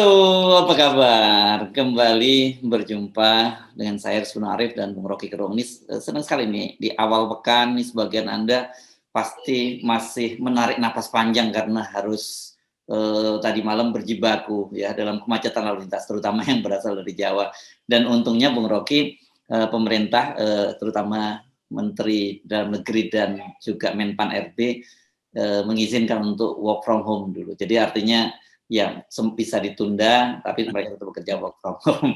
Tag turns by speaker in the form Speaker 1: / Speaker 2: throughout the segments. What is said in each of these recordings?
Speaker 1: Halo, apa kabar? Kembali berjumpa dengan saya Rizwan Arif dan Bung Rocky Gerung. Ini senang sekali nih di awal pekan nih sebagian Anda pasti masih menarik napas panjang karena harus tadi malam berjibaku ya dalam kemacetan lalu lintas terutama yang berasal dari Jawa. Dan untungnya Bung Rocky pemerintah terutama Menteri Dalam Negeri dan juga Menpan RB mengizinkan untuk work from home dulu. Jadi artinya ya bisa ditunda, tapi mereka tetap bekerja work from home.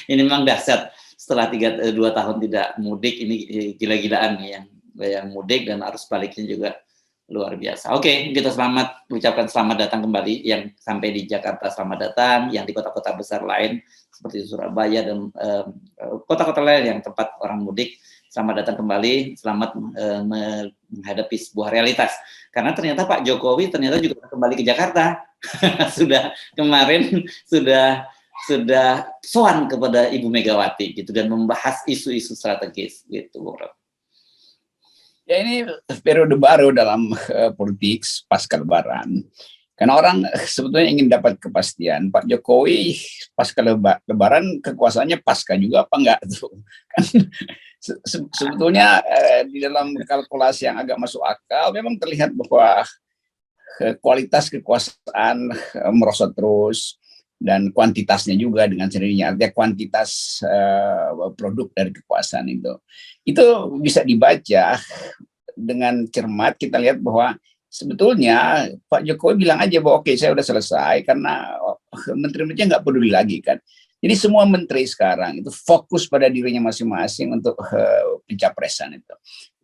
Speaker 1: Ini memang dahsyat setelah 2 tahun tidak mudik, ini gila-gilaan nih yang mudik dan arus baliknya juga luar biasa. Oke, kita ucapkan selamat datang kembali yang sampai di Jakarta, selamat datang, yang di kota-kota besar lain seperti Surabaya dan kota-kota lain yang tempat orang mudik, selamat datang kembali, selamat menghadapi sebuah realitas. Karena ternyata Pak Jokowi ternyata juga kembali ke Jakarta. Kemarin sudah soan kepada Ibu Megawati gitu dan membahas isu-isu strategis gitu, Bung Rob.
Speaker 2: Ya, ini periode baru dalam politik pasca Lebaran. Karena orang sebetulnya ingin dapat kepastian. Pak Jokowi pasca Lebaran kekuasaannya pasca juga apa enggak tuh? Kan sebetulnya di dalam kalkulasi yang agak masuk akal memang terlihat bahwa kualitas kekuasaan merosot terus dan kuantitasnya juga dengan sendirinya, artinya kuantitas produk dari kekuasaan itu bisa dibaca dengan cermat. Kita lihat bahwa sebetulnya Pak Jokowi bilang aja bahwa oke, saya udah selesai karena menteri-menterinya nggak peduli lagi kan. Jadi semua menteri sekarang itu fokus pada dirinya masing-masing untuk pencapresan itu,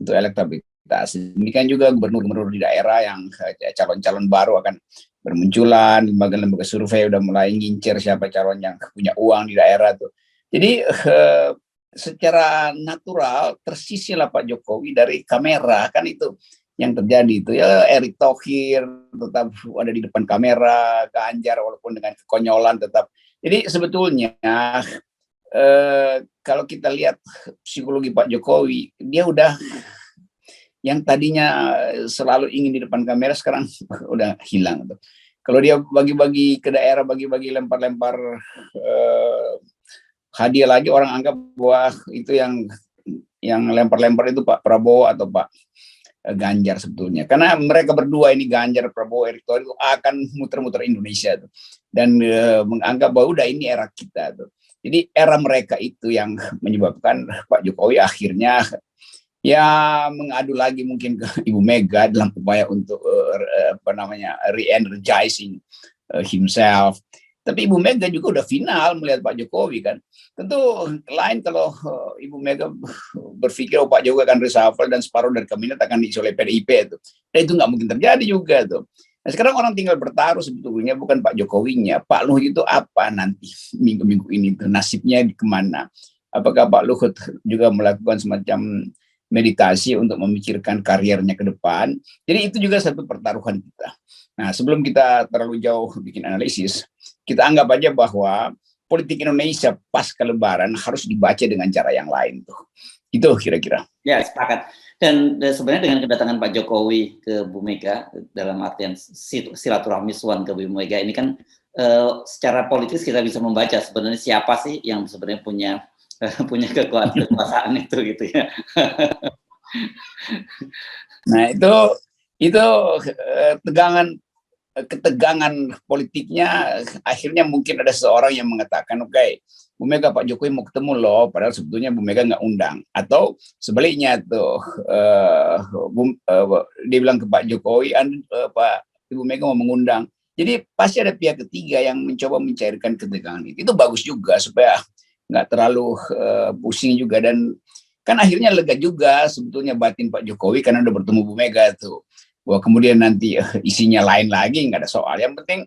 Speaker 2: untuk elektabilitas. Demikian juga gubernur-gubernur di daerah yang calon-calon baru akan bermunculan, lembaga-lembaga survei udah mulai ngincer siapa calon yang punya uang di daerah tuh. Jadi secara natural tersisihlah Pak Jokowi dari kamera, kan itu yang terjadi itu ya. Erick Thohir tetap ada di depan kamera, Ganjar walaupun dengan kekonyolan tetap. Jadi sebetulnya kalau kita lihat psikologi Pak Jokowi, dia udah yang tadinya selalu ingin di depan kamera sekarang udah hilang tuh. Kalau dia bagi-bagi ke daerah, bagi-bagi lempar-lempar hadiah lagi, orang anggap bahwa itu yang lempar-lempar itu Pak Prabowo atau Pak Ganjar sebetulnya. Karena mereka berdua ini, Ganjar, Prabowo, Erick Thohir, itu akan muter-muter Indonesia tuh. Dan menganggap bahwa udah ini era kita tuh. Jadi era mereka itu yang menyebabkan Pak Jokowi akhirnya ya mengadu lagi mungkin ke Ibu Mega dalam upaya untuk re-energizing himself. Tapi Ibu Mega juga udah final melihat Pak Jokowi kan. Tentu lain kalau Ibu Mega berpikir Pak Jokowi akan reshuffle dan separuh dari kabinet akan diisi oleh PDIP itu. Dan itu nggak mungkin terjadi juga tuh. Nah, sekarang orang tinggal bertaruh sebetulnya bukan Pak Jokowinya, Pak Luhut itu apa nanti minggu-minggu ini tuh, nasibnya di kemana? Apakah Pak Luhut juga melakukan semacam meditasi untuk memikirkan karirnya ke depan? Jadi itu juga satu pertaruhan kita. Nah, sebelum kita terlalu jauh bikin analisis, kita anggap aja bahwa politik Indonesia pasca Lebaran harus dibaca dengan cara yang lain tuh. Itu kira-kira.
Speaker 1: Ya, sepakat. Dan sebenarnya dengan kedatangan Pak Jokowi ke Bu Mega dalam artian silaturahmi Swan ke Bu Mega ini kan secara politis kita bisa membaca sebenarnya siapa sih yang sebenarnya punya kekuasaan itu gitu ya.
Speaker 2: Nah, itu ketegangan politiknya akhirnya mungkin ada seorang yang mengatakan oke, Bu Mega Pak Jokowi mau ketemu loh, padahal sebetulnya Bu Mega nggak undang. Atau sebaliknya tuh dia bilang ke Pak Jokowi, Pak Ibu Mega mau mengundang. Jadi pasti ada pihak ketiga yang mencoba mencairkan ketegangan itu. Itu bagus juga supaya nggak terlalu pusing juga, dan kan akhirnya lega juga sebetulnya batin Pak Jokowi karena udah bertemu Bu Mega tuh. Bahwa kemudian nanti isinya lain lagi nggak ada soal. Yang penting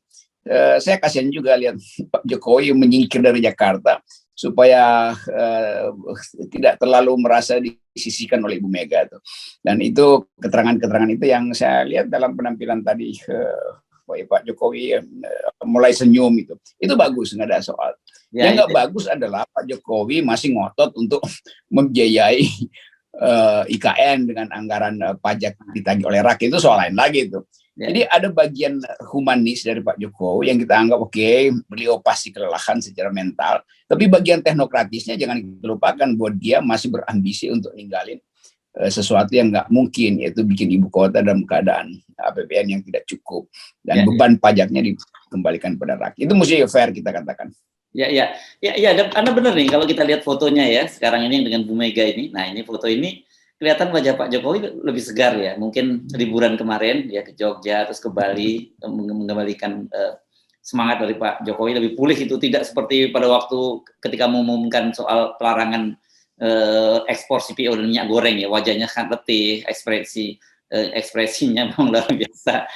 Speaker 2: saya kasihan juga lihat Pak Jokowi menyingkir dari Jakarta supaya tidak terlalu merasa disisihkan oleh Ibu Mega tuh. Dan itu keterangan-keterangan itu yang saya lihat dalam penampilan tadi Pak Jokowi mulai senyum itu bagus, nggak ada soal. Ya, yang nggak bagus adalah Pak Jokowi masih ngotot untuk membiayai IKN dengan anggaran pajak ditagih oleh rakyat, itu soal lain lagi itu.
Speaker 1: Ya.
Speaker 2: Jadi ada bagian humanis dari Pak Jokowi yang kita anggap beliau pasti kelelahan secara mental. Tapi bagian teknokratisnya jangan dilupakan bahwa dia masih berambisi untuk ninggalin sesuatu yang nggak mungkin, yaitu bikin ibu kota dalam keadaan APBN yang tidak cukup dan beban pajaknya dikembalikan pada rakyat. Itu mesti fair kita katakan.
Speaker 1: Ya, Anda benar nih kalau kita lihat fotonya ya sekarang ini dengan Bu Mega ini. Nah, ini foto ini kelihatan wajah Pak Jokowi lebih segar ya. Mungkin liburan kemarin ya ke Jogja terus ke Bali mengembalikan semangat dari Pak Jokowi lebih pulih, itu tidak seperti pada waktu ketika mengumumkan soal pelarangan ekspor CPO dan minyak goreng ya, wajahnya sangat letih, ekspresinya memang luar biasa,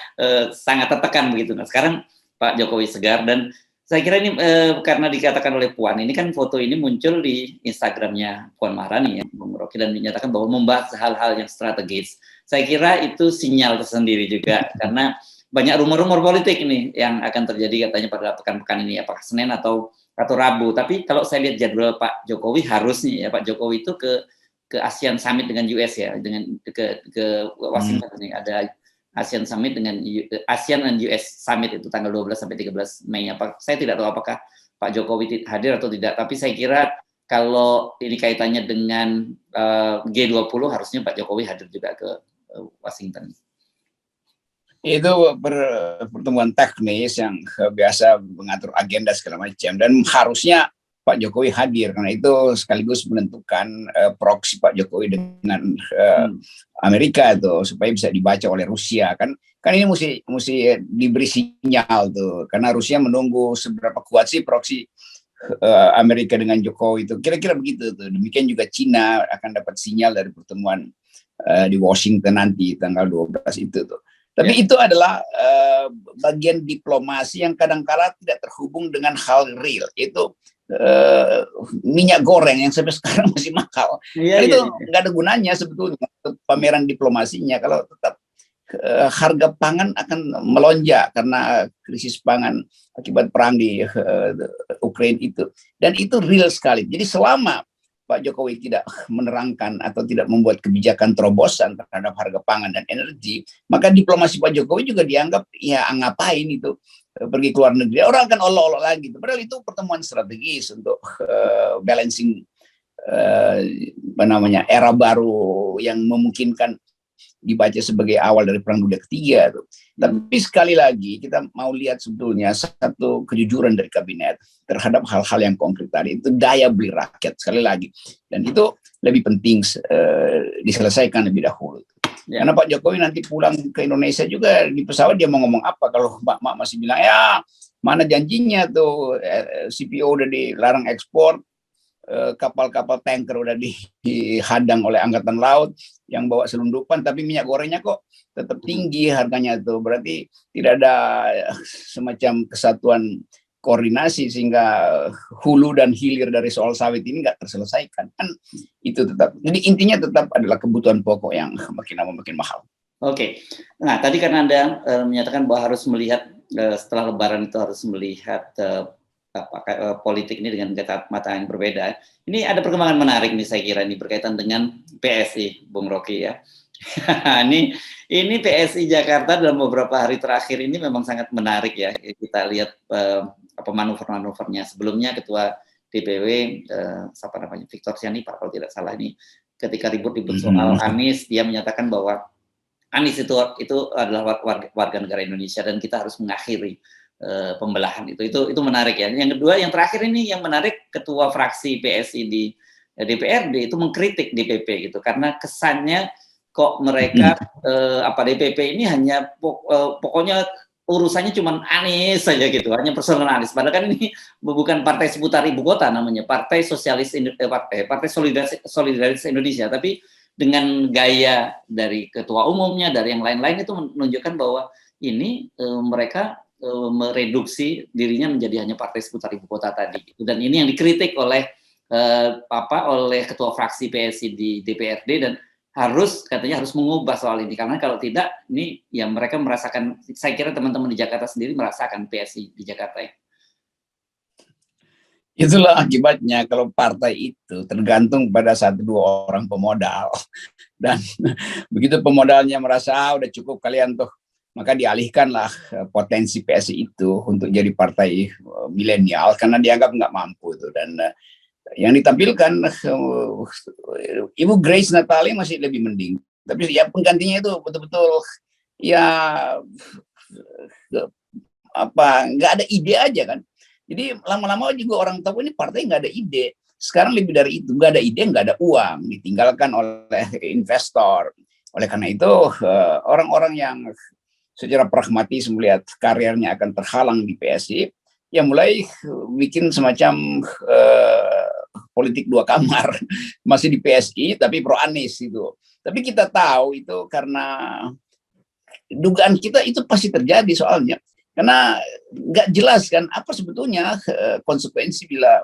Speaker 1: sangat tertekan begitu. Nah, sekarang Pak Jokowi segar, dan saya kira ini karena dikatakan oleh Puan, ini kan foto ini muncul di Instagramnya Puan Maharani ya, Bung Rocky, dan menyatakan bahwa membahas hal-hal yang strategis. Saya kira itu sinyal tersendiri juga, karena banyak rumor-rumor politik ini yang akan terjadi katanya pada pekan-pekan ini, apakah Senin atau Rabu. Tapi kalau saya lihat jadwal Pak Jokowi, harusnya ya Pak Jokowi itu ke ASEAN Summit dengan US ya, dengan ke Washington ini ada ASEAN Summit dengan ASEAN dan US Summit itu tanggal 12 sampai 13 Mei. Saya tidak tahu apakah Pak Jokowi hadir atau tidak, tapi saya kira kalau ini kaitannya dengan G20 harusnya Pak Jokowi hadir juga ke Washington.
Speaker 2: Itu pertemuan teknis yang biasa mengatur agenda segala macam, dan harusnya Pak Jokowi hadir karena itu sekaligus menentukan proksi Pak Jokowi dengan Amerika itu supaya bisa dibaca oleh Rusia, kan ini mesti diberi sinyal tuh, karena Rusia menunggu seberapa kuat sih proksi Amerika dengan Jokowi itu, kira-kira begitu tuh. Demikian juga Cina akan dapat sinyal dari pertemuan di Washington nanti tanggal 12 itu tuh. Tapi itu adalah bagian diplomasi yang kadang-kala tidak terhubung dengan hal real. Itu minyak goreng yang sampai sekarang masih mahal. Itu nggak ada gunanya sebetulnya pameran diplomasinya kalau tetap harga pangan akan melonjak karena krisis pangan akibat perang di Ukraina itu. Dan itu real sekali. Jadi selama Pak Jokowi tidak menerangkan atau tidak membuat kebijakan terobosan terhadap harga pangan dan energi, maka diplomasi Pak Jokowi juga dianggap ya ngapain itu pergi ke luar negeri, orang akan olok-olok lagi. Padahal itu pertemuan strategis untuk balancing era baru yang memungkinkan dibaca sebagai awal dari Perang Dunia Ketiga. Tapi sekali lagi kita mau lihat sebetulnya satu kejujuran dari kabinet terhadap hal-hal yang konkret tadi, itu daya beli rakyat sekali lagi, dan itu lebih penting diselesaikan lebih dahulu. Karena Pak Jokowi nanti pulang ke Indonesia juga di pesawat dia mau ngomong apa kalau Mbak masih bilang ya mana janjinya tuh CPO udah dilarang ekspor, kapal-kapal tanker udah dihadang oleh angkatan laut yang bawa selundupan, tapi minyak gorengnya kok tetap tinggi harganya tuh. Berarti tidak ada semacam kesatuan koordinasi sehingga hulu dan hilir dari soal sawit ini nggak terselesaikan. Kan itu tetap. Jadi intinya tetap adalah kebutuhan pokok yang makin lama makin mahal.
Speaker 1: Oke. Nah, tadi karena Anda menyatakan bahwa harus melihat setelah Lebaran itu harus melihat politik ini dengan mata yang berbeda. Ini ada perkembangan menarik nih saya kira ini berkaitan dengan PSI, Bung Rocky ya. ini PSI Jakarta dalam beberapa hari terakhir ini memang sangat menarik ya. Kita lihat manuver-manuvernya. Sebelumnya Ketua DPW Victor Sianipar kalau tidak salah, ini ketika ribut-ribut soal Anies, dia menyatakan bahwa Anies itu adalah warga negara Indonesia dan kita harus mengakhiri pembelahan itu menarik ya. Yang kedua, yang terakhir ini yang menarik, ketua fraksi PSI di DPRD itu mengkritik DPP gitu, karena kesannya kok mereka DPP ini hanya pokoknya urusannya cuma Anies saja gitu, hanya personal Anies. Padahal kan ini bukan partai seputar ibu kota, namanya Partai Partai Solidaritas Indonesia, tapi dengan gaya dari ketua umumnya, dari yang lain-lain itu menunjukkan bahwa ini mereka mereduksi dirinya menjadi hanya partai seputar ibu kota tadi. Dan ini yang dikritik oleh oleh ketua fraksi PSI di DPRD, dan katanya harus mengubah soal ini, karena kalau tidak ini ya mereka merasakan, saya kira teman-teman di Jakarta sendiri merasakan PSI di Jakarta ya.
Speaker 2: Itulah akibatnya kalau partai itu tergantung pada 1-2 orang pemodal, dan begitu pemodalnya merasa udah cukup kalian tuh maka dialihkanlah potensi PSI itu untuk jadi partai milenial karena dianggap nggak mampu itu. Dan yang ditampilkan Ibu Grace Natali masih lebih mending, tapi ya penggantinya itu betul-betul ya nggak ada ide aja kan. Jadi lama-lama juga orang tahu ini partai nggak ada ide. Sekarang lebih dari itu, nggak ada ide, nggak ada uang, ditinggalkan oleh investor. Oleh karena itu orang-orang yang secara pragmatis melihat karirnya akan terhalang di PSI, ya mulai bikin semacam politik dua kamar, masih di PSI tapi pro Anies itu. Tapi kita tahu itu karena dugaan kita itu pasti terjadi soalnya, karena nggak jelas kan apa sebetulnya konsekuensi bila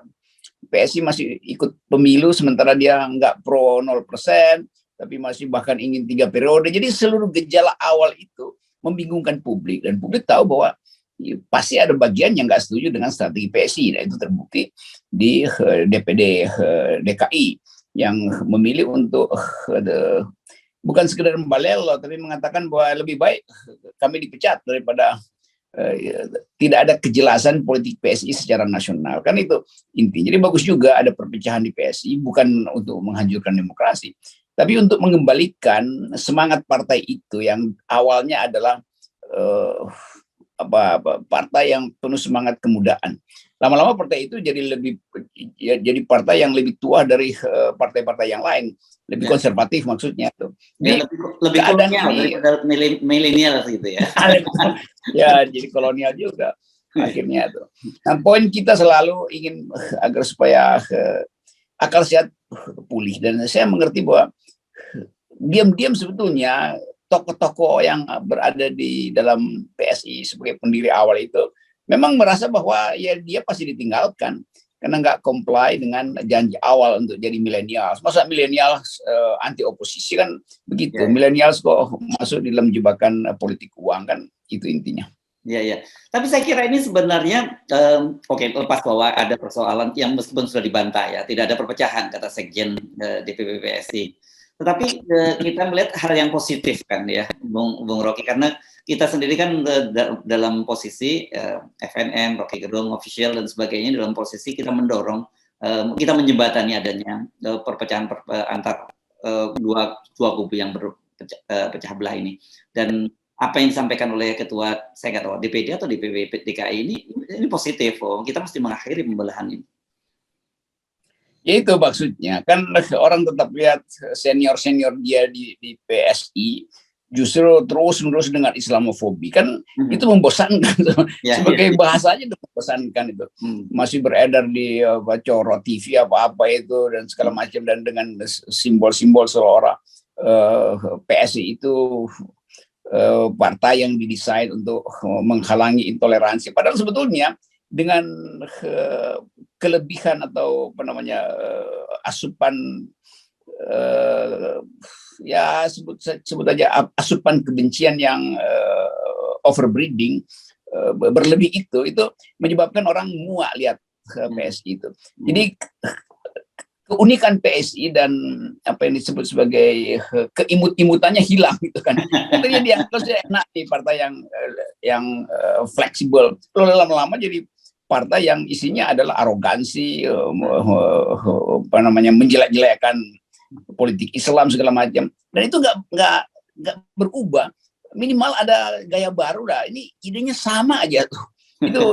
Speaker 2: PSI masih ikut pemilu sementara dia nggak pro 0%, tapi masih bahkan ingin 3 periode. Jadi seluruh gejala awal itu membingungkan publik, dan publik tahu bahwa pasti ada bagian yang nggak setuju dengan strategi PSI. Nah, itu terbukti di DPD DKI yang memilih untuk bukan sekedar membalelo, tapi mengatakan bahwa lebih baik kami dipecat daripada tidak ada kejelasan politik PSI secara nasional. Kan itu intinya. Jadi bagus juga ada perpecahan di PSI, bukan untuk menghancurkan demokrasi, tapi untuk mengembalikan semangat partai itu yang awalnya adalah partai yang penuh semangat kemudaan. Lama-lama partai itu jadi partai yang lebih tua dari partai-partai yang lain, lebih konservatif maksudnya tuh.
Speaker 1: Ya, lebih kolonial daripada milenial gitu ya.
Speaker 2: Ya, jadi kolonial juga akhirnya tuh. Nah, poin kita selalu ingin agar supaya akal sehat pulih, dan saya mengerti bahwa diam-diam sebetulnya tokoh-tokoh yang berada di dalam PSI sebagai pendiri awal itu memang merasa bahwa ya dia pasti ditinggalkan karena nggak comply dengan janji awal untuk jadi milenial. Masa milenial anti oposisi kan begitu? Ya. Milenial kok masuk di dalam jebakan politik uang, kan itu intinya.
Speaker 1: Ya, ya. Tapi saya kira ini sebenarnya oke, lepas bahwa ada persoalan yang meskipun sudah dibantah ya, tidak ada perpecahan kata Sekjen DPP PSI. Tetapi kita melihat hal yang positif kan ya, Bung Rocky, karena kita sendiri kan dalam posisi FNN, Rocky Gerung, official dan sebagainya, dalam posisi kita mendorong, kita menjembatani adanya perpecahan antar dua kubu yang berpecah belah ini. Dan apa yang disampaikan oleh ketua, saya nggak tahu DPD atau DPP DKI ini positif, kita mesti mengakhiri pembelahan ini.
Speaker 2: Ya itu maksudnya, kan orang tetap lihat senior-senior dia di PSI justru terus-menerus dengan Islamofobi, kan itu membosankan. Sebagai bahasanya itu membosankan itu. Masih beredar di Coro TV apa-apa itu dan segala macam, dan dengan simbol-simbol seolah PSI itu partai yang didesain untuk menghalangi intoleransi. Padahal sebetulnya dengan kelebihan atau asupan ya sebut aja asupan kebencian yang overbreeding berlebih itu menyebabkan orang muak lihat PSI itu. Jadi keunikan PSI dan apa yang disebut sebagai keimut-imutannya hilang gitu kan. Tentunya dianggap enak di partai yang fleksibel. Lalu lama-lama jadi partai yang isinya adalah arogansi, menjelek-jelekan politik Islam segala macam. Dan itu nggak berubah. Minimal ada gaya baru lah. Ini idenya sama aja tuh.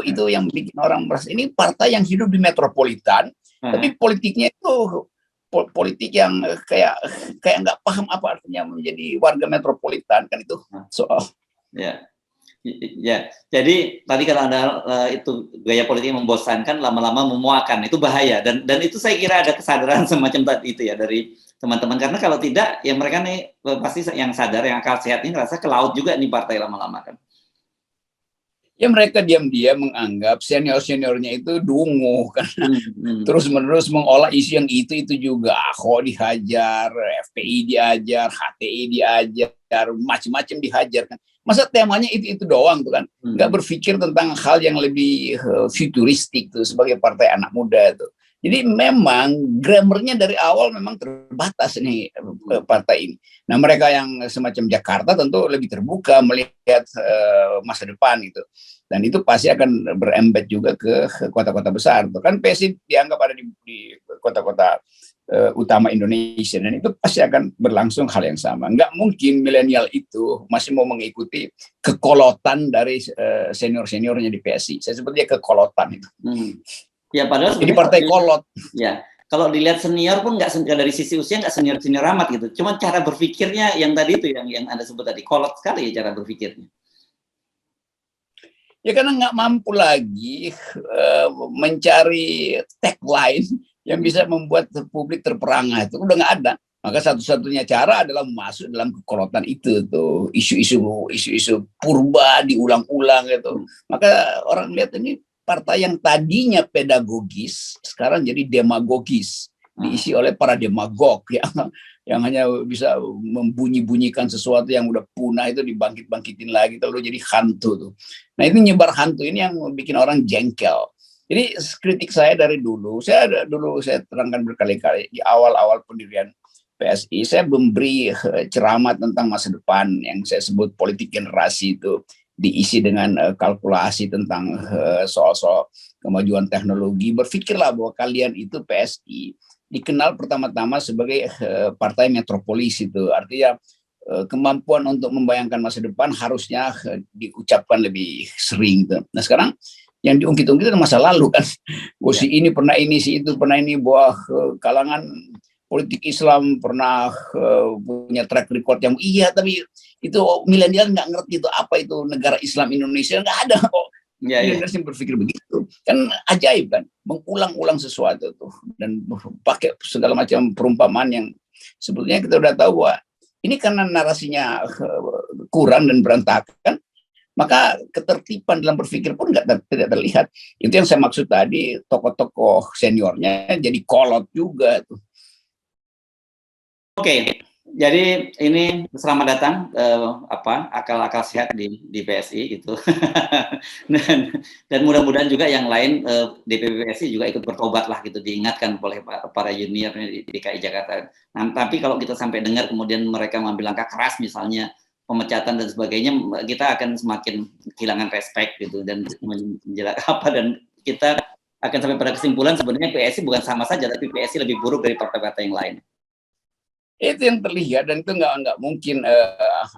Speaker 2: Itu yang bikin orang merasa ini partai yang hidup di metropolitan, tapi politiknya itu politik yang kayak nggak paham apa artinya menjadi warga metropolitan, kan itu soal.
Speaker 1: Ya. Ya, jadi tadi kalau Anda itu gaya politik yang membosankan, lama-lama memuakan, itu bahaya, dan itu saya kira ada kesadaran semacam tadi itu ya dari teman-teman, karena kalau tidak ya mereka nih pasti yang sadar, yang akal sehat ini rasa ke laut juga nih partai lama-lama kan.
Speaker 2: Ya mereka diam-diam menganggap senior-seniornya itu dungu karena terus-menerus mengolah isu yang itu juga. Kok dihajar, FPI diajar, HTI diajar, macam-macam dihajar kan. Masa temanya itu doang tuh kan. Nggak berpikir tentang hal yang lebih futuristik tuh sebagai partai anak muda tuh. Jadi memang grammarnya dari awal memang terbatas nih partai ini. Nah mereka yang semacam Jakarta tentu lebih terbuka melihat masa depan gitu. Dan itu pasti akan berembed juga ke kota-kota besar. Kan PSI dianggap ada di kota-kota utama Indonesia, dan itu pasti akan berlangsung hal yang sama. Nggak mungkin milenial itu masih mau mengikuti kekolotan dari senior-seniornya di PSI. Saya sebut dia kekolotan itu.
Speaker 1: Ya padahal
Speaker 2: jadi partai kolot.
Speaker 1: Ya, kalau dilihat senior pun nggak dari sisi usia nggak senior amat gitu. Cuman cara berpikirnya yang tadi itu yang Anda sebut tadi, kolot sekali ya cara berpikirnya.
Speaker 2: Ya karena nggak mampu lagi mencari tagline yang bisa membuat publik terperangah, itu udah nggak ada. Maka satu-satunya cara adalah masuk dalam kekolotan itu tuh, isu-isu purba diulang-ulang gitu. Maka orang lihat ini partai yang tadinya pedagogis sekarang jadi demagogis, diisi oleh para demagog yang hanya bisa membunyi-bunyikan sesuatu yang udah punah itu dibangkit-bangkitin lagi, lalu jadi hantu tuh. Nah itu nyebar hantu ini yang bikin orang jengkel. Jadi kritik saya dari dulu, saya terangkan berkali-kali di awal-awal pendirian PSI, saya memberi ceramah tentang masa depan yang saya sebut politik generasi itu, diisi dengan kalkulasi tentang soal-soal kemajuan teknologi. Berpikirlah bahwa kalian itu PSI dikenal pertama-tama sebagai partai metropolis itu, artinya kemampuan untuk membayangkan masa depan harusnya diucapkan lebih sering. Nah sekarang yang diungkit-ungkit itu masa lalu kan. Si ini pernah ini, si itu pernah ini, bahwa kalangan politik Islam pernah punya track record yang tapi itu milenial nggak ngerti itu apa itu negara Islam Indonesia, nggak ada kok. Milenial yang berpikir begitu kan, ajaib kan, mengulang-ulang sesuatu tuh dan pakai segala macam perumpamaan yang sebetulnya kita udah tahu bahwa ini karena narasinya kurang dan berantakan, maka ketertiban dalam berpikir pun tidak terlihat. Itu yang saya maksud tadi, tokoh-tokoh seniornya jadi kolot juga tuh.
Speaker 1: Oke, jadi ini selamat datang akal-akal sehat di PSI gitu. dan mudah-mudahan juga yang lain DPP PSI juga ikut bertobat lah gitu, diingatkan oleh para junior di DKI Jakarta. Nah, tapi kalau kita sampai dengar kemudian mereka mengambil langkah keras misalnya pemecatan dan sebagainya, kita akan semakin kehilangan respect gitu dan dan kita akan sampai pada kesimpulan sebenarnya PSI bukan sama saja, tapi PSI lebih buruk dari partai-partai yang lain.
Speaker 2: Itu yang terlihat, dan itu nggak mungkin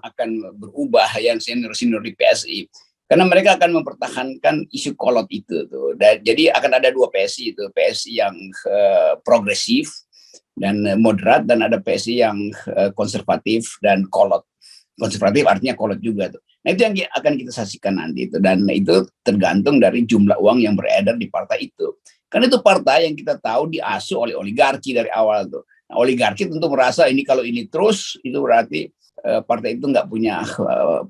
Speaker 2: akan berubah yang senior di PSI, karena mereka akan mempertahankan isu kolot itu tuh. Jadi akan ada dua PSI itu, PSI yang progresif dan moderat, dan ada PSI yang konservatif dan kolot. Konservatif artinya kolot juga tuh. Nah itu yang akan kita saksikan nanti itu, dan itu tergantung dari jumlah uang yang beredar di partai itu. Karena itu partai yang kita tahu diasuh oleh oligarki dari awal tuh. Nah, oligarki tentu merasa ini kalau ini terus itu berarti partai itu nggak punya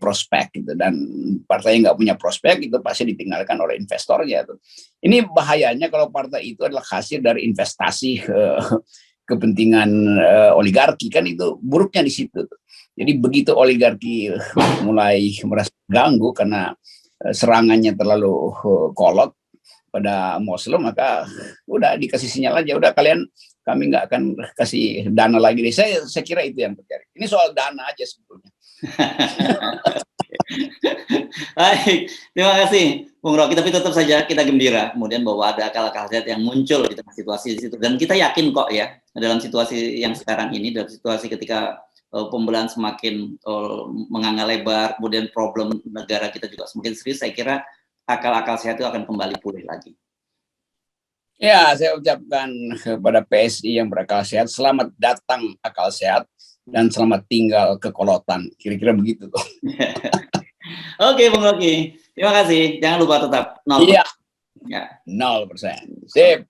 Speaker 2: prospek gitu, dan partai yang nggak punya prospek itu pasti ditinggalkan oleh investornya tuh. Ini bahayanya kalau partai itu adalah hasil dari investasi kepentingan oligarki, kan itu buruknya di situ tuh. Jadi begitu oligarki mulai merasa ganggu karena serangannya terlalu kolot pada Muslim, maka udah dikasih sinyal aja, udah kami nggak akan kasih dana lagi deh. Saya kira itu yang terjadi. Ini soal dana aja sebetulnya.
Speaker 1: Baik, terima kasih Bung Rocky. Tapi tetap saja kita gembira kemudian bahwa ada akal-akal sehat yang muncul di tengah situasi di situ. Dan kita yakin kok ya, dalam situasi yang sekarang ini, dalam situasi ketika pembelahan semakin menganga lebar, kemudian problem negara kita juga semakin serius, saya kira akal-akal sehat itu akan kembali pulih lagi.
Speaker 2: Ya, saya ucapkan kepada PSI yang berakal sehat, selamat datang akal sehat dan selamat tinggal kekolotan. Kira-kira begitu tuh.
Speaker 1: Oke, Bung Rocky. Terima kasih. Jangan lupa tetap 0%.
Speaker 2: Iya. 0%. Sip.